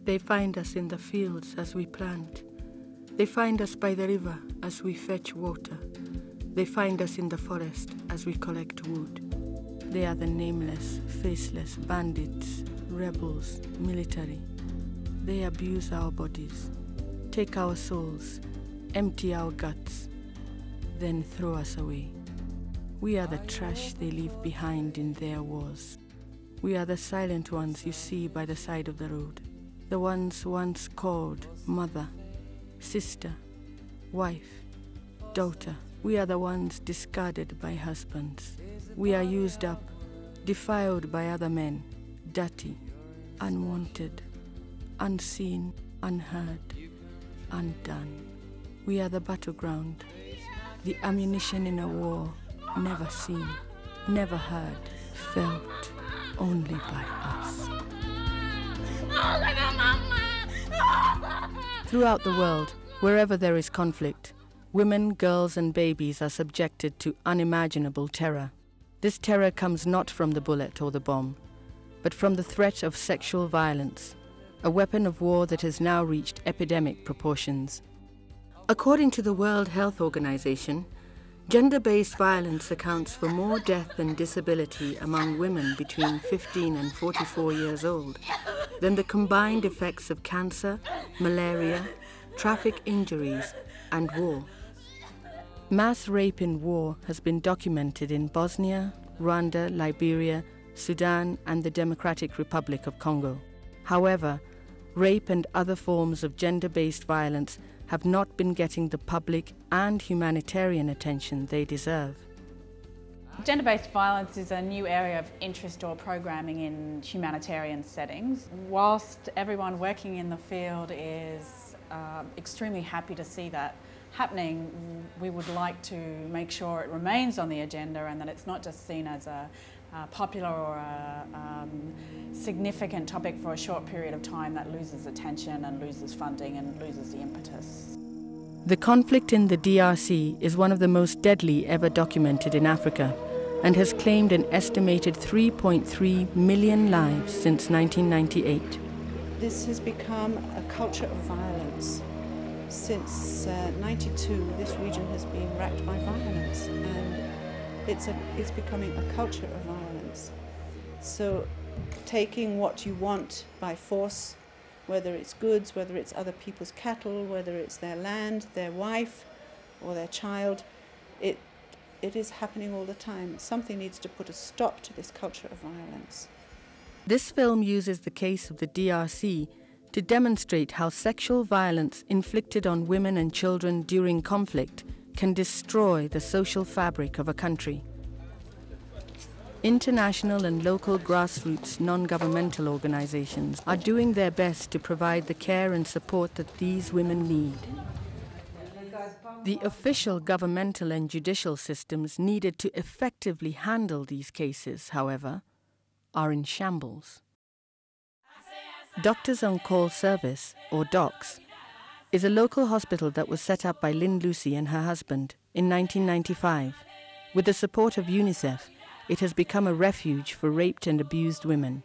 They find us in the fields as we plant. They find us by the river as we fetch water. They find us in the forest as we collect wood. They are the nameless, faceless bandits, rebels, military. They abuse our bodies, take our souls, empty our guts, then throw us away. We are the trash they leave behind in their wars. We are the silent ones you see by the side of the road, the ones once called mother, sister, wife, daughter. We are the ones discarded by husbands. We are used up, defiled by other men, dirty, unwanted, unseen, unheard, undone. We are the battleground, the ammunition in a war never seen, never heard, felt only by us. Throughout the world, wherever there is conflict, women, girls, and babies are subjected to unimaginable terror. This terror comes not from the bullet or the bomb, but from the threat of sexual violence, a weapon of war that has now reached epidemic proportions. According to the World Health Organization, gender-based violence accounts for more death and disability among women between 15 and 44 years old than the combined effects of cancer, malaria, traffic injuries, and war. Mass rape in war has been documented in Bosnia, Rwanda, Liberia, Sudan, and the Democratic Republic of Congo. However, rape and other forms of gender-based violence have not been getting the public and humanitarian attention they deserve. Gender-based violence is a new area of interest or programming in humanitarian settings. Whilst everyone working in the field is extremely happy to see that happening, we would like to make sure it remains on the agenda and that it's not just seen as a popular or a significant topic for a short period of time that loses attention and loses funding and loses the impetus. The conflict in the DRC is one of the most deadly ever documented in Africa and has claimed an estimated 3.3 million lives since 1998. This has become a culture of violence. Since '92, this region has been racked by violence, and it's becoming a culture of violence. So taking what you want by force, whether it's goods, whether it's other people's cattle, whether it's their land, their wife, or their child, it is happening all the time. Something needs to put a stop to this culture of violence. This film uses the case of the DRC to demonstrate how sexual violence inflicted on women and children during conflict can destroy the social fabric of a country. International and local grassroots non-governmental organizations are doing their best to provide the care and support that these women need. The official governmental and judicial systems needed to effectively handle these cases, however, are in shambles. Doctors on Call Service, or DOCS, is a local hospital that was set up by Lynn Lucy and her husband in 1995. With the support of UNICEF, it has become a refuge for raped and abused women.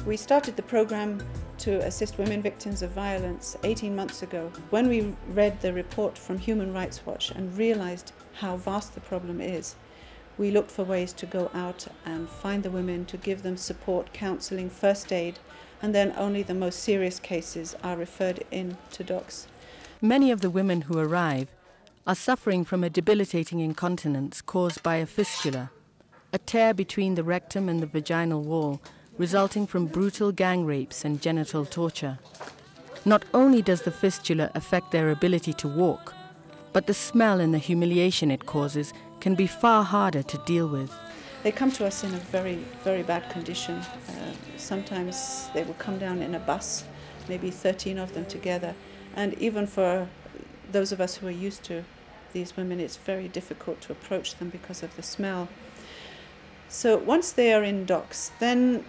We started the program to assist women victims of violence 18 months ago. When we read the report from Human Rights Watch and realized how vast the problem is, we looked for ways to go out and find the women, to give them support, counseling, first aid, and then only the most serious cases are referred in to DOCS. Many of the women who arrive are suffering from a debilitating incontinence caused by a fistula, a tear between the rectum and the vaginal wall, resulting from brutal gang rapes and genital torture. Not only does the fistula affect their ability to walk, but the smell and the humiliation it causes can be far harder to deal with. They come to us in a very, very bad condition. Sometimes they will come down in a bus, maybe 13 of them together. And even for those of us who are used to these women, it's very difficult to approach them because of the smell. So once they are in DOCS, then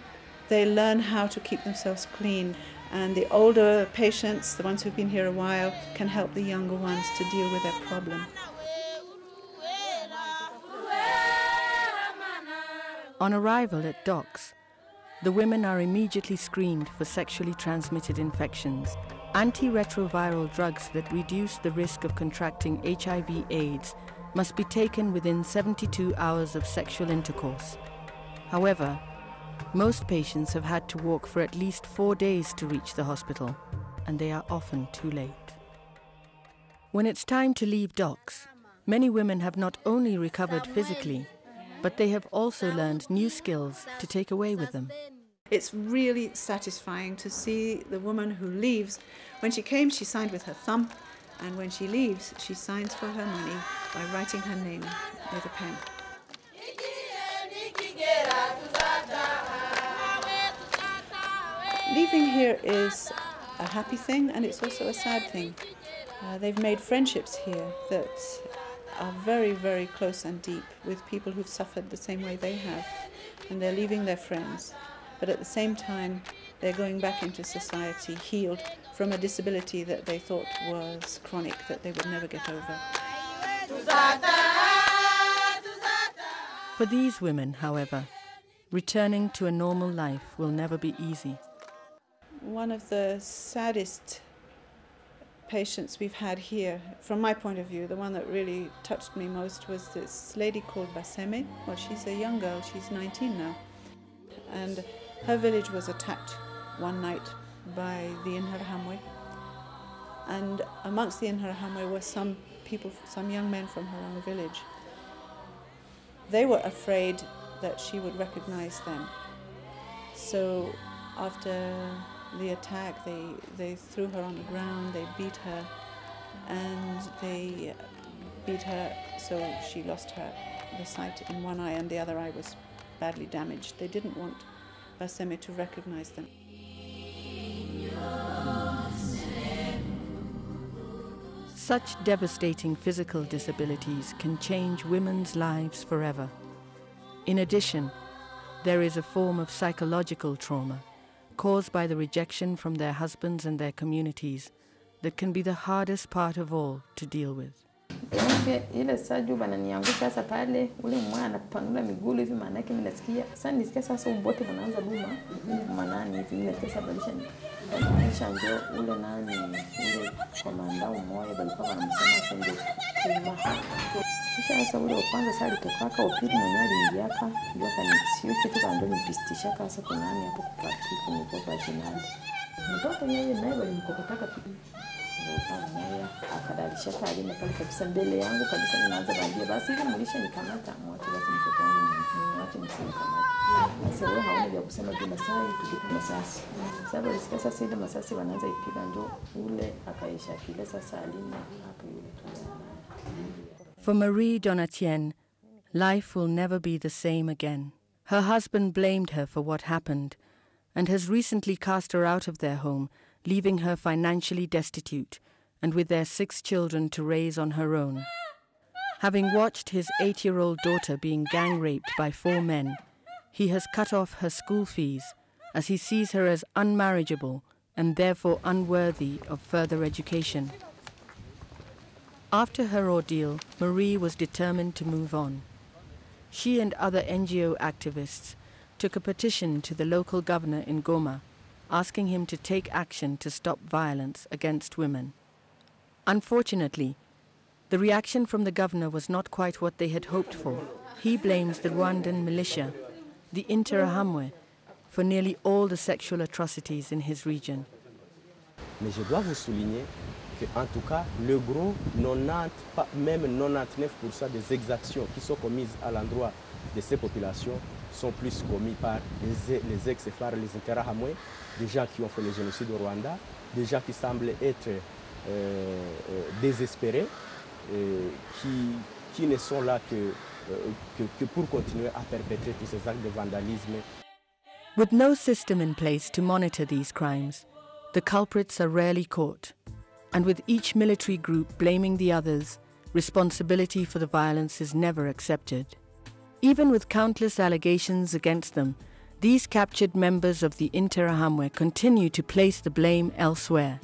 they learn how to keep themselves clean. And the older patients, the ones who've been here a while, can help the younger ones to deal with their problem. On arrival at docks, the women are immediately screened for sexually transmitted infections. Antiretroviral drugs that reduce the risk of contracting HIV/AIDS must be taken within 72 hours of sexual intercourse. However, most patients have had to walk for at least 4 days to reach the hospital, and they are often too late. When it's time to leave docks, many women have not only recovered physically, but they have also learned new skills to take away with them. It's really satisfying to see the woman who leaves. When she came, she signed with her thumb, and when she leaves, she signs for her money by writing her name with a pen. Leaving here is a happy thing, and it's also a sad thing. They've made friendships here that are very, very close and deep with people who've suffered the same way they have, and they're leaving their friends. But at the same time, they're going back into society healed from a disability that they thought was chronic, that they would never get over. For these women, however, returning to a normal life will never be easy. One of the saddest patients we've had here, from my point of view, the one that really touched me most was this lady called Baseme. Well, she's a young girl, she's 19 now. And her village was attacked one night by the Interahamwe. And amongst the Interahamwe were some people, some young men from her own village. They were afraid that she would recognize them. So after the attack, they threw her on the ground, they beat her, and they beat her so she lost the sight in one eye, and the other eye was badly damaged. They didn't want Baseme to recognize them. Such devastating physical disabilities can change women's lives forever. In addition, there is a form of psychological trauma caused by the rejection from their husbands and their communities that can be the hardest part of all to deal with. Ile saju bananiangusha sasa pale ule mwana panula miguu hivi maana yake mimi nasikia sasa nisikia sasa ubote wanaanza duma manani hivi mimi nasikia sabalisha njoo ule nani ule komanda umoja balikuwa wanamsema sende kuma kisha sasa ule kwanza sasa alipokaka upili mwenyewe aliingiaka ndio kanisiyo kitu kando nipistisha kasa kwa nani hapo kupaki kumkopa jinani mtoto yeye naye walimkokotaka pipi akadalisha kali na pale kabisa mbele yangu kabisa ninaanza bandia basi ile mlisha nikamata mwache basi mtoto wangu mwache msimkamata basi wao hawana vya kusema bila sai tukipiga masasi sababu alisikia sasa ile masasi wanaanza ipiga ndio ule akaisha kile sasa alina hapo yule tu. For Marie Donatienne, life will never be the same again. Her husband blamed her for what happened and has recently cast her out of their home, leaving her financially destitute and with their 6 children to raise on her own. Having watched his 8-year-old daughter being gang-raped by 4 men, he has cut off her school fees as he sees her as unmarriageable and therefore unworthy of further education. After her ordeal, Marie was determined to move on. She and other NGO activists took a petition to the local governor in Goma, asking him to take action to stop violence against women. Unfortunately, the reaction from the governor was not quite what they had hoped for. He blames the Rwandan militia, the Interahamwe, for nearly all the sexual atrocities in his region. Mais je dois vous souligner qu'en tout cas, le gros 90, même 99% des exactions qui sont commises à l'endroit de ces populations sont plus commis par les ex-phares, les Interahamwe, des gens qui ont fait le génocide au Rwanda, des gens qui semblent être désespérés, qui ne sont là que pour continuer à perpétrer tous ces actes de vandalisme. With no system in place to monitor these crimes, the culprits are rarely caught. And with each military group blaming the others, responsibility for the violence is never accepted. Even with countless allegations against them, these captured members of the Interahamwe continue to place the blame elsewhere.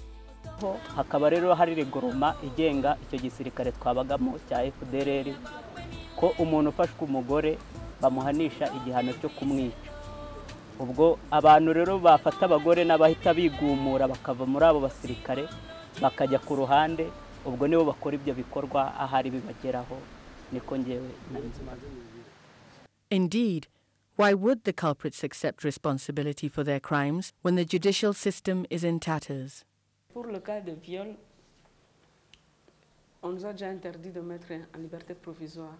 Hakaba rero hari regoroma igenga icyo gisirikare twabagamo cya FDLR ko umuntu ufashwe umugore bamuhanisha igihano cyo kumwica. Ubwo abantu rero bafata abagore n'abahita bigumura bakava muri abo basirikare bakajya ku ruhande, ubwo nibo bakora ibyo bikorwa ahari bibageraho. Niko ngewe nanzimaze. Indeed, why would the culprits accept responsibility for their crimes when the judicial system is in tatters? Pour le cas de viol, on nous a déjà interdit de mettre en liberté provisoire.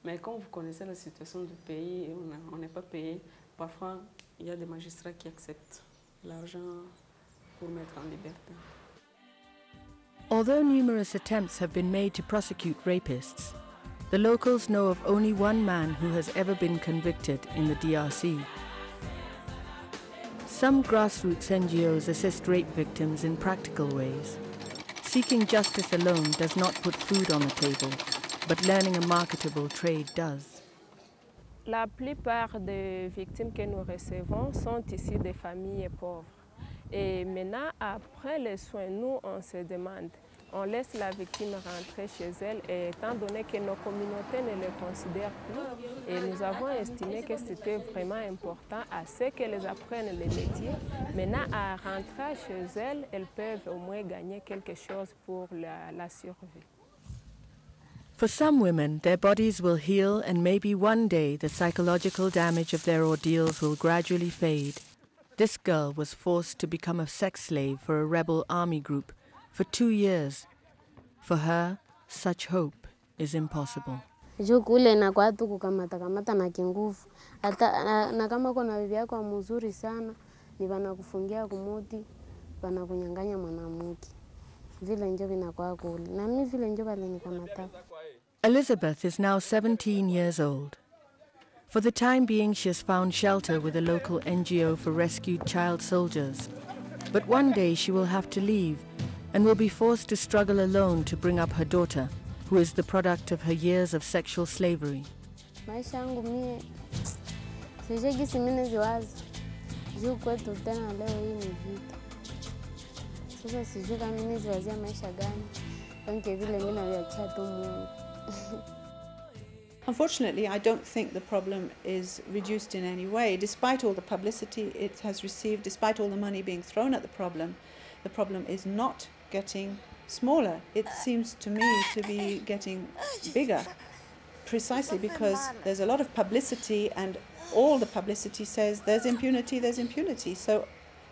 Mais quand vous connaissez la situation du pays et on n'est pas payé, parfois il y a des magistrats qui acceptent l'argent pour mettre en liberté. Although numerous attempts have been made to prosecute rapists, the locals know of only one man who has ever been convicted in the DRC. Some grassroots NGOs assist rape victims in practical ways. Seeking justice alone does not put food on the table, but learning a marketable trade does. La plupart des victimes que nous recevons sont issues des familles pauvres. Et maintenant, après les soins, nous, on se demande, on laisse la victime rentrer chez elle, et étant donné que nos communautés ne le considèrent plus, et nous avons estimé que c'était vraiment important à ce qu'elles apprennent le métier. Maintenant, à rentrer chez elles, elles peuvent au moins gagner quelque chose pour la survie. For some women, their bodies will heal, and maybe one day the psychological damage of their ordeals will gradually fade. This girl was forced to become a sex slave for a rebel army group for 2 years. For her, such hope is impossible. Kule na kwa tu kukamata na kinguvu. Hata na kama kuna bibi yako mzuri sana, ni wanakufungia kumuti, wanakunyang'anya mwanamke. Vile ndio vinakuwa kule. Na mimi vile ndio walinikamata. Elizabeth is now 17 years old. For the time being, she has found shelter with a local NGO for rescued child soldiers. But one day she will have to leave and will be forced to struggle alone to bring up her daughter, who is the product of her years of sexual slavery. Maisha yangu mie sijegi mimi ziwazi. Juu kwetu tena leo hii ni vita. Sasa sijui kama mimi ziwazia maisha gani. Kwa vile mimi naviachia tu Mungu. Unfortunately, I don't think the problem is reduced in any way. Despite all the publicity it has received, despite all the money being thrown at the problem is not getting smaller. It seems to me to be getting bigger, precisely because there's a lot of publicity, and all the publicity says there's impunity, there's impunity. So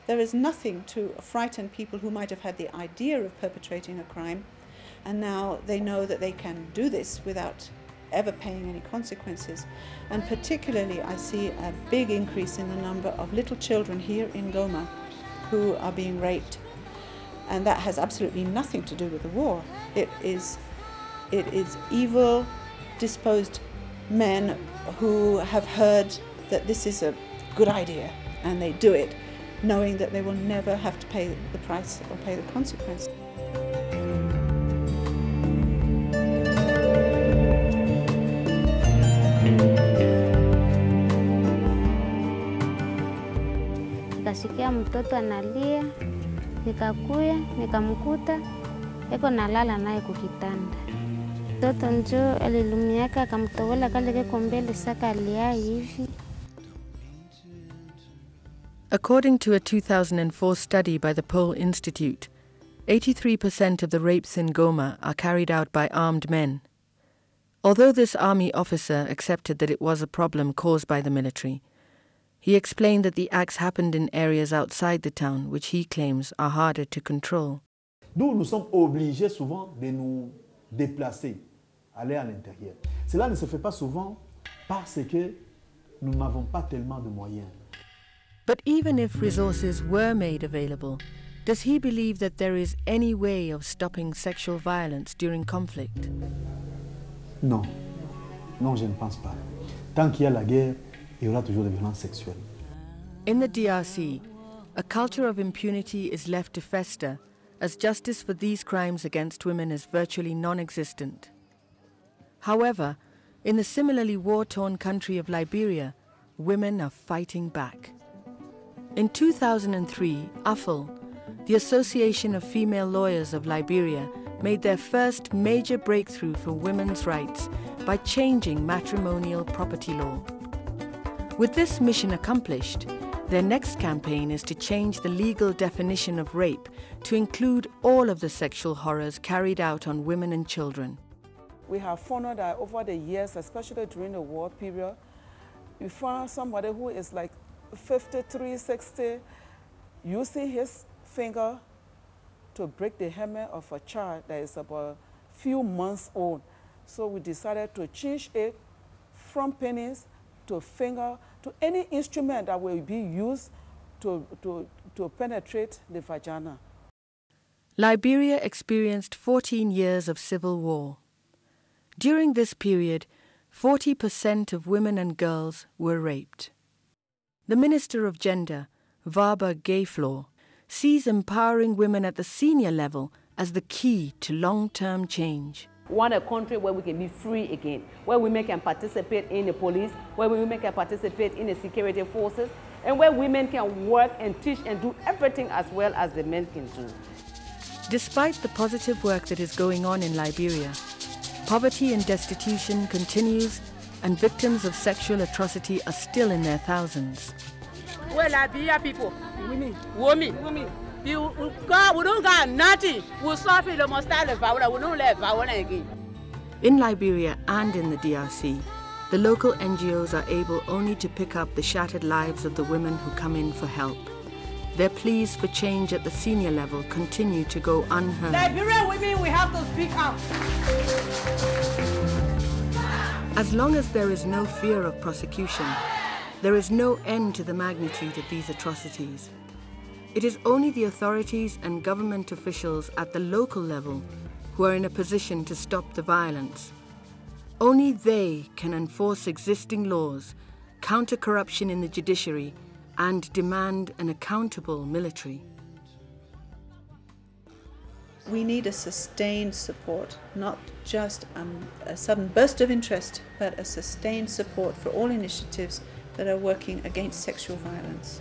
there is nothing to frighten people who might have had the idea of perpetrating a crime, and now they know that they can do this without ever paying any consequences. And particularly I see a big increase in the number of little children here in Goma who are being raped, and that has absolutely nothing to do with the war. It is evil, disposed men who have heard that this is a good idea, and they do it knowing that they will never have to pay the price or pay the consequence. Nikasikia mtoto analia, nikakuya, nikamkuta, eko nalala naye kukitanda. Mtoto njoo alilumiaka akamtogola kale keko mbele saka alia hivi. According to a 2004 study by the Pole Institute, 83% of the rapes in Goma are carried out by armed men. Although this army officer accepted that it was a problem caused by the military, he explained that the acts happened in areas outside the town, which he claims are harder to control. Nous sommes obligés souvent de nous déplacer, aller à l'intérieur. Cela ne se fait pas souvent parce que nous n'avons pas tellement de moyens. But even if resources were made available, does he believe that there is any way of stopping sexual violence during conflict? Non. Non, je ne pense pas. Tant qu'il y a la guerre, il y aura toujours des violences sexuelles. In the DRC, a culture of impunity is left to fester, as justice for these crimes against women is virtually non-existent. However, in the similarly war-torn country of Liberia, women are fighting back. In 2003, AFL, the Association of Female Lawyers of Liberia, made their first major breakthrough for women's rights by changing matrimonial property law. With this mission accomplished, their next campaign is to change the legal definition of rape to include all of the sexual horrors carried out on women and children. We have found out that over the years, especially during the war period, we found somebody who is like 53, 60, using his finger to break the hymen of a child that is about a few months old. So we decided to change it from pennies to finger to any instrument that will be used to penetrate the vagina. Liberia experienced 14 years of civil war. During this period, 40% of women and girls were raped. The Minister of Gender, Varba Gayflaw, sees empowering women at the senior level as the key to long-term change. We want a country where we can be free again, where women can participate in the police, where women can participate in the security forces, and where women can work and teach and do everything as well as the men can do. Despite the positive work that is going on in Liberia, poverty and destitution continues, and victims of sexual atrocity are still in their thousands. We're Liberia people, women. We don't got nothing. We suffer the most of the violence. We don't let violence again. In Liberia and in the DRC, the local NGOs are able only to pick up the shattered lives of the women who come in for help. Their pleas for change at the senior level continue to go unheard. Liberian women, we have to speak up. As long as there is no fear of prosecution, there is no end to the magnitude of these atrocities. It is only the authorities and government officials at the local level who are in a position to stop the violence. Only they can enforce existing laws, counter corruption in the judiciary, and demand an accountable military. We need a sustained support, not just a sudden burst of interest, but a sustained support for all initiatives that are working against sexual violence.